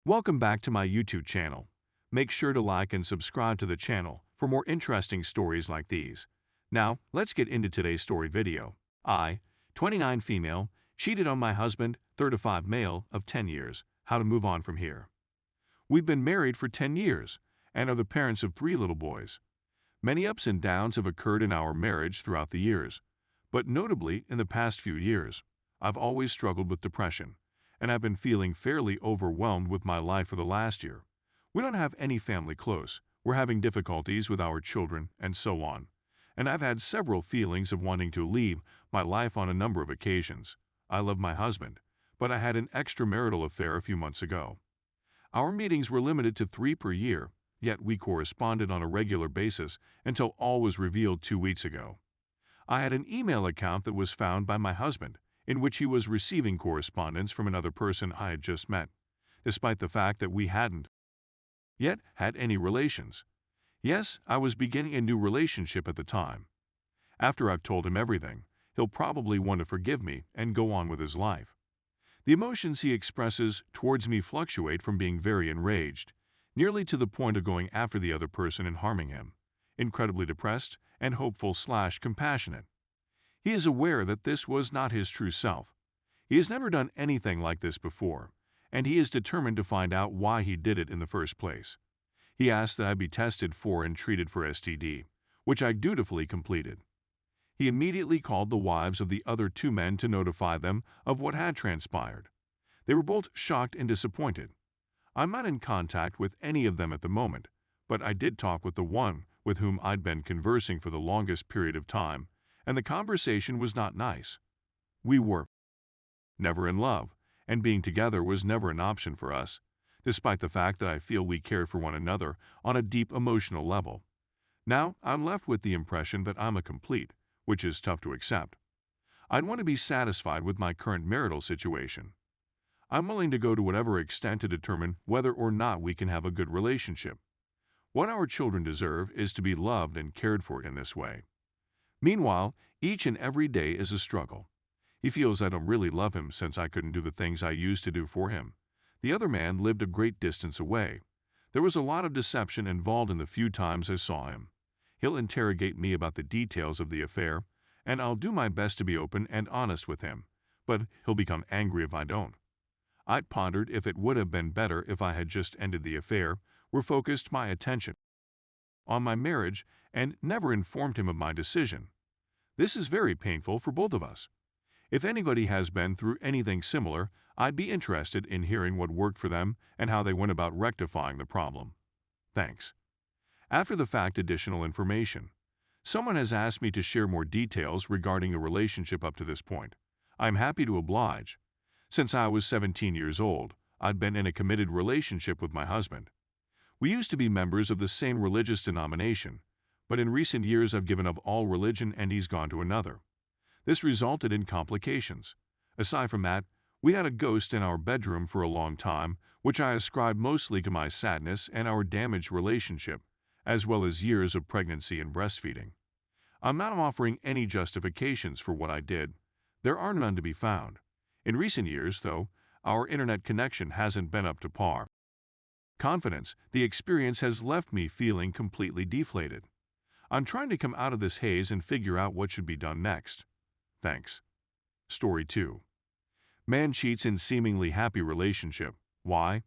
Welcome back to my YouTube channel. Make sure to like and subscribe to the channel for more interesting stories like these. Now, let's get into today's story video. I, 29 female, cheated on my husband, 35 male, of 10 years. How to move on from here. We've been married for 10 years and are the parents of 3 little boys. Many ups and downs have occurred in our marriage throughout the years, but notably in the past few years, I've always struggled with depression, and I've been feeling fairly overwhelmed with my life for the last year. We don't have any family close, we're having difficulties with our children, and so on. And I've had several feelings of wanting to leave my life on a number of occasions. I love my husband, but I had an extramarital affair a few months ago. Our meetings were limited to 3 per year, yet we corresponded on a regular basis until all was revealed 2 weeks ago. I had an email account that was found by my husband, in which he was receiving correspondence from another person I had just met, despite the fact that we hadn't yet had any relations. Yes, I was beginning a new relationship at the time. After I've told him everything, he'll probably want to forgive me and go on with his life. The emotions he expresses towards me fluctuate from being very enraged, nearly to the point of going after the other person and harming him, incredibly depressed and hopeful/compassionate. He is aware that this was not his true self. He has never done anything like this before, and he is determined to find out why he did it in the first place. He asked that I be tested for and treated for STD, which I dutifully completed. He immediately called the wives of the other 2 men to notify them of what had transpired. They were both shocked and disappointed. I'm not in contact with any of them at the moment, but I did talk with the one with whom I'd been conversing for the longest period of time, and the conversation was not nice. We were never in love, and being together was never an option for us, despite the fact that I feel we cared for one another on a deep emotional level. Now, I'm left with the impression that I'm a complete, which is tough to accept. I'd want to be satisfied with my current marital situation. I'm willing to go to whatever extent to determine whether or not we can have a good relationship. What our children deserve is to be loved and cared for in this way. Meanwhile, each and every day is a struggle. He feels I don't really love him since I couldn't do the things I used to do for him. The other man lived a great distance away. There was a lot of deception involved in the few times I saw him. He'll interrogate me about the details of the affair, and I'll do my best to be open and honest with him, but he'll become angry if I don't. I'd pondered if it would have been better if I had just ended the affair, or focused my attention on my marriage, and never informed him of my decision. This is very painful for both of us. If anybody has been through anything similar, I'd be interested in hearing what worked for them and how they went about rectifying the problem. Thanks. After the fact, additional information. Someone has asked me to share more details regarding a relationship up to this point. I'm happy to oblige. Since I was 17 years old, I'd been in a committed relationship with my husband. We used to be members of the same religious denomination, but in recent years I've given up all religion and he's gone to another. This resulted in complications. Aside from that, we had a ghost in our bedroom for a long time, which I ascribed mostly to my sadness and our damaged relationship, as well as years of pregnancy and breastfeeding. I'm not offering any justifications for what I did. There are none to be found. In recent years, though, our internet connection hasn't been up to par. Confidence, the experience has left me feeling completely deflated. I'm trying to come out of this haze and figure out what should be done next. Thanks. Story 2. Man cheats in seemingly happy relationship. Why?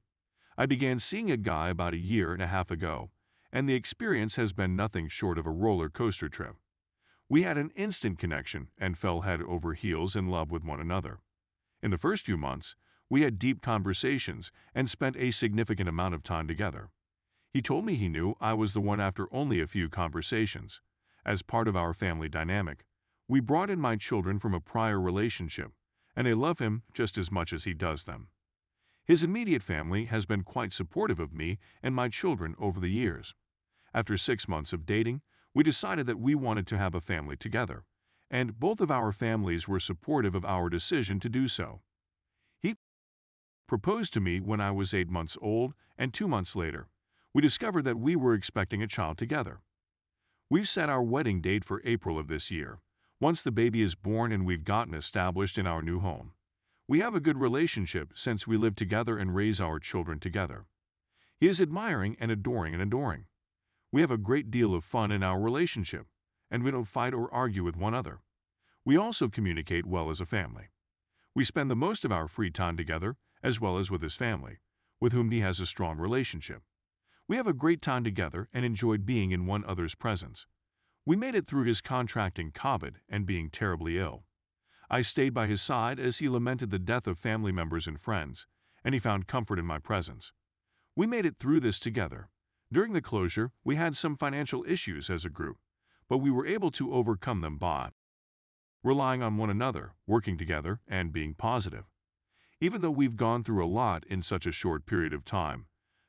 I began seeing a guy about 1.5 years ago, and the experience has been nothing short of a roller coaster trip. We had an instant connection and fell head over heels in love with one another. In the first few months, we had deep conversations and spent a significant amount of time together. He told me he knew I was the one after only a few conversations. As part of our family dynamic, we brought in my children from a prior relationship, and they love him just as much as he does them. His immediate family has been quite supportive of me and my children over the years. After 6 months of dating, we decided that we wanted to have a family together, and both of our families were supportive of our decision to do so. He proposed to me when I was 8 months old, and 2 months later, we discovered that we were expecting a child together. We've set our wedding date for April of this year, once the baby is born and we've gotten established in our new home. We have a good relationship since we live together and raise our children together. He is admiring and adoring. We have a great deal of fun in our relationship, and we don't fight or argue with one another. We also communicate well as a family. We spend the most of our free time together, as well as with his family, with whom he has a strong relationship. We have a great time together and enjoyed being in one another's presence. We made it through his contracting COVID and being terribly ill. I stayed by his side as he lamented the death of family members and friends, and he found comfort in my presence. We made it through this together. During the closure, we had some financial issues as a group, but we were able to overcome them by relying on one another, working together, and being positive. Even though we've gone through a lot in such a short period of time,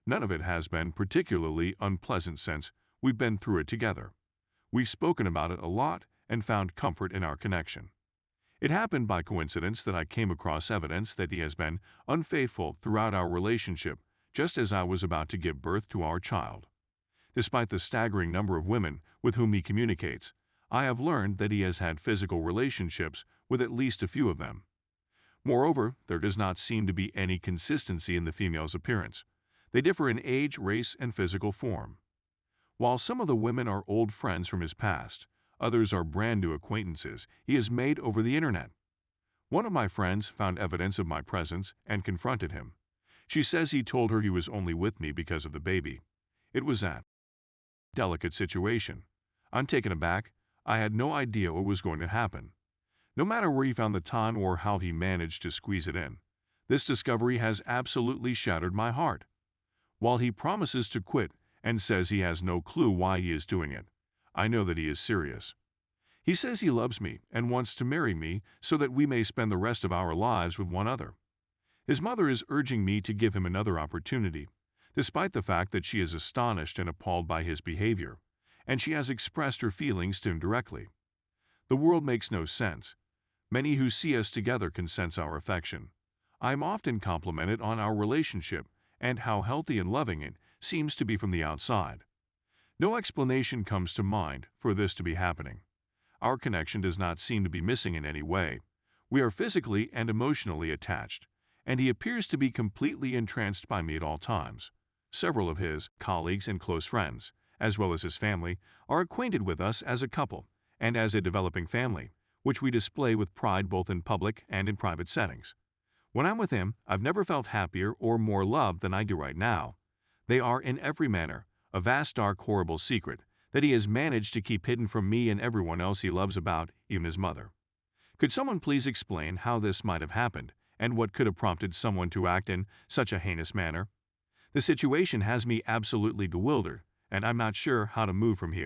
none of it has been particularly unpleasant since we've been through it together. We've spoken about it a lot and found comfort in our connection. It happened by coincidence that I came across evidence that he has been unfaithful throughout our relationship, just as I was about to give birth to our child. Despite the staggering number of women with whom he communicates, I have learned that he has had physical relationships with at least a few of them. Moreover, there does not seem to be any consistency in the female's appearance. They differ in age, race, and physical form. While some of the women are old friends from his past, others are brand new acquaintances he has made over the internet. One of my friends found evidence of my presence and confronted him. She says he told her he was only with me because of the baby. It was a delicate situation. I'm taken aback. I had no idea what was going to happen. No matter where he found the time or how he managed to squeeze it in, this discovery has absolutely shattered my heart. While he promises to quit and says he has no clue why he is doing it, I know that he is serious. He says he loves me and wants to marry me so that we may spend the rest of our lives with one another. His mother is urging me to give him another opportunity, despite the fact that she is astonished and appalled by his behavior, and she has expressed her feelings to him directly. The world makes no sense. Many who see us together can sense our affection. I am often complimented on our relationship and how healthy and loving it seems to be from the outside. No explanation comes to mind for this to be happening. Our connection does not seem to be missing in any way. We are physically and emotionally attached, and he appears to be completely entranced by me at all times. Several of his colleagues and close friends, as well as his family, are acquainted with us as a couple and as a developing family, which we display with pride both in public and in private settings. When I'm with him, I've never felt happier or more loved than I do right now. They are in every manner a vast, dark, horrible secret that he has managed to keep hidden from me and everyone else he loves about, even his mother. Could someone please explain how this might have happened and what could have prompted someone to act in such a heinous manner? The situation has me absolutely bewildered, and I'm not sure how to move from here.